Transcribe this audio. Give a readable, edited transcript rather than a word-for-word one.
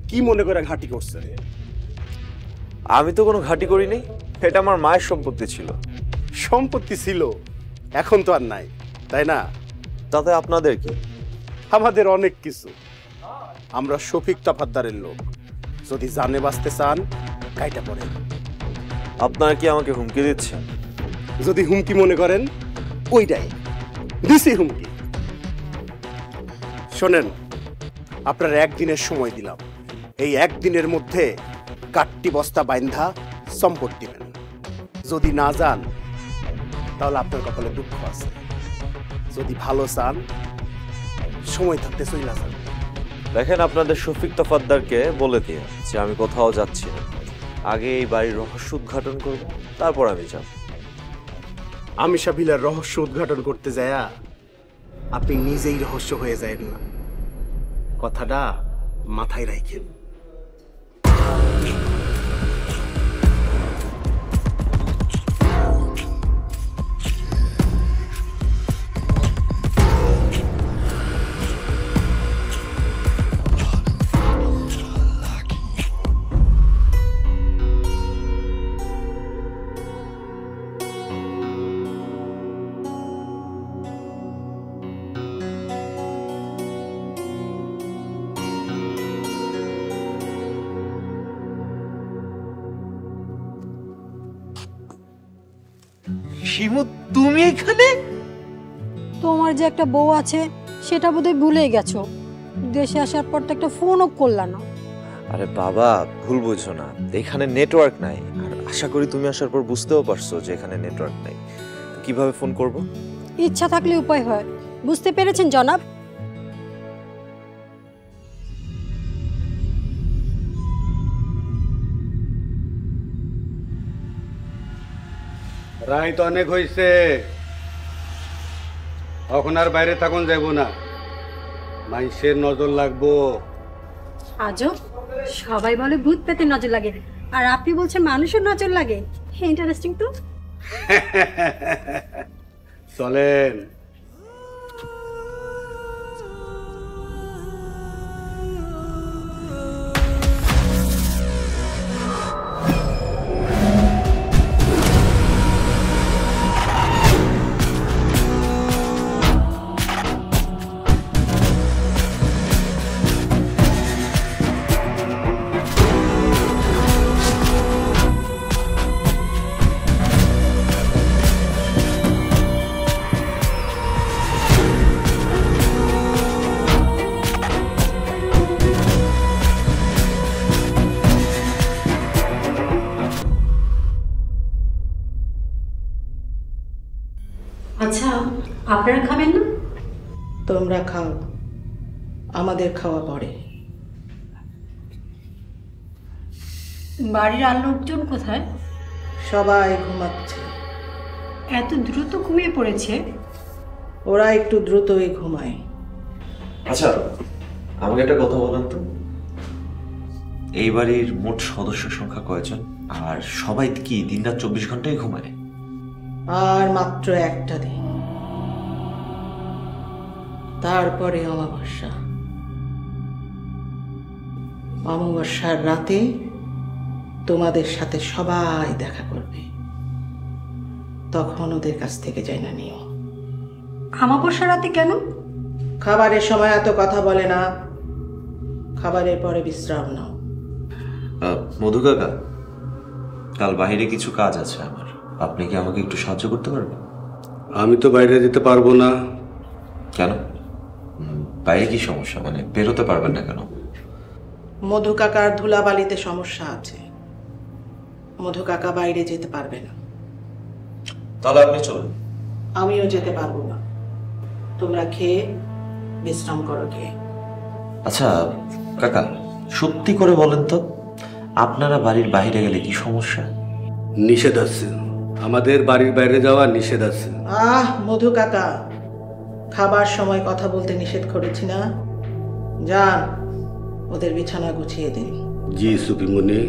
কি মনে করে ঘাঁটি করছে? আমি তো কোনো ঘাঁটি করিনি, এটা আমার মায়ের সম্পত্তি ছিল। সম্পত্তি ছিল, এখন তো আর নাই, তাই না? তাতে আপনাদের কি? আমাদের অনেক কিছু। আমরা শফিক তফাদ্দারের লোক, যদি জানে বাঁচতে চান কাইটা পড়ে। আপনারা কি আমাকে হুমকি দিচ্ছেন? যদি হুমকি মনে করেন ওইটাই দিছি হুমকি। শোনেন, আপনার একদিনের সময় দিলাম, এই একদিনের মধ্যে কাট্টি বস্তা বাইন্ধা সম্পদ দিবেন। যদি না যান তাহলে আপনার কপালে দুঃখ আছে, যদি ভালো চান সময় থাকতে চইলা যান। দেখেন, আপনাদের শফিক তফাদ্দারকে বলে দিয়ে যে আমি কোথাও যাচ্ছি না, আগে এই বাড়ির রহস্য উদ্ঘাটন করব, তারপর আমি যাব। আমিষা ভিলার রহস্য উদ্ঘাটন করতে যায়া আপনি নিজেই রহস্য হয়ে যায় না, কথাটা মাথায় রাখেন। শিমু, তুমি এখানে? তোমার যে একটা বউ আছে সেটা বোধহয় ভুলেই গেছো। দেশে আসার পর তো একটা ফোনও করলা না। আরে বাবা, ভুল বুঝছো না, এখানে নেটওয়ার্ক নাই। আর আশা করি তুমি আসার পর বুঝতেও পারছো যে এখানে নেটওয়ার্ক নাই। কিভাবে ফোন করব? ইচ্ছা থাকলে উপায় হয়, বুঝতে পেরেছেন জনাব? রায় তো অনেক হয়েছে, এখন আর বাইরে থাকুন যাইব না, মানুষের নজর লাগবো। আজও সবাই বলে ভূত পেতে নজর লাগে, আর আপনি বলছেন মানুষের নজর লাগে। ইন্টারেস্টিং তো। চলেন। আচ্ছা, আপনারা খাবেন না? তোমরা খাও, আমাদের খাওয়া পড়ে। বাড়ির আর লোকজন কোথায়? সবাই ঘুমাচ্ছে। এত দ্রুত ঘুমিয়ে পড়েছে? ওরা একটু দ্রুতই ঘুমায়। আচ্ছা, আমাকে একটা কথা বলেন তো, এই বাড়ির মোট সদস্য সংখ্যা কয়জন? আর সবাই কি দিনরাত 24 ঘন্টায় ঘুমায়? আর মাত্র একটা দিন, তারপরে অমাবস্যা। অমাবস্যার রাতে তোমাদের সাথে সবাই দেখা করবে, তখন ওদের কাছ থেকে জানা নিও। অমাবস্যা রাতে কেন? খাবারের সময় এত কথা বলে না, খাবারের পরে বিশ্রাম নাও। মধু কাকা, কাল বাইরে কিছু কাজ আছে আমার, আপনি কি আমাকে একটু সাহায্য করতে পারবেন? আমি তো বাইরে যেতে পারবো না। কেন? বাইরে কি সমস্যা? মানে বেরোতে পারবেন না কেন? মধু কাকার ধুলাবালিতে সমস্যা আছে, মধু কাকা বাইরে যেতে পারবে না। তাহলে আপনি চলুন। আমিও যেতে পারবো না, তোমরা খেয়ে বিশ্রাম করো গিয়ে। আচ্ছা কাকা, সত্যি করে বলেন তো, আপনারা বাড়ির বাইরে গেলে কি সমস্যা? নিষেধ আছে, আমাদের বাড়ির বাইরে যাওয়া নিষেধ আছে। মধু কাকা, খাবার সময় কথা বলতে নিষেধ করেছি না? যান, ওদের বিছানা গুছিয়ে দিন। জি সুপিমনি।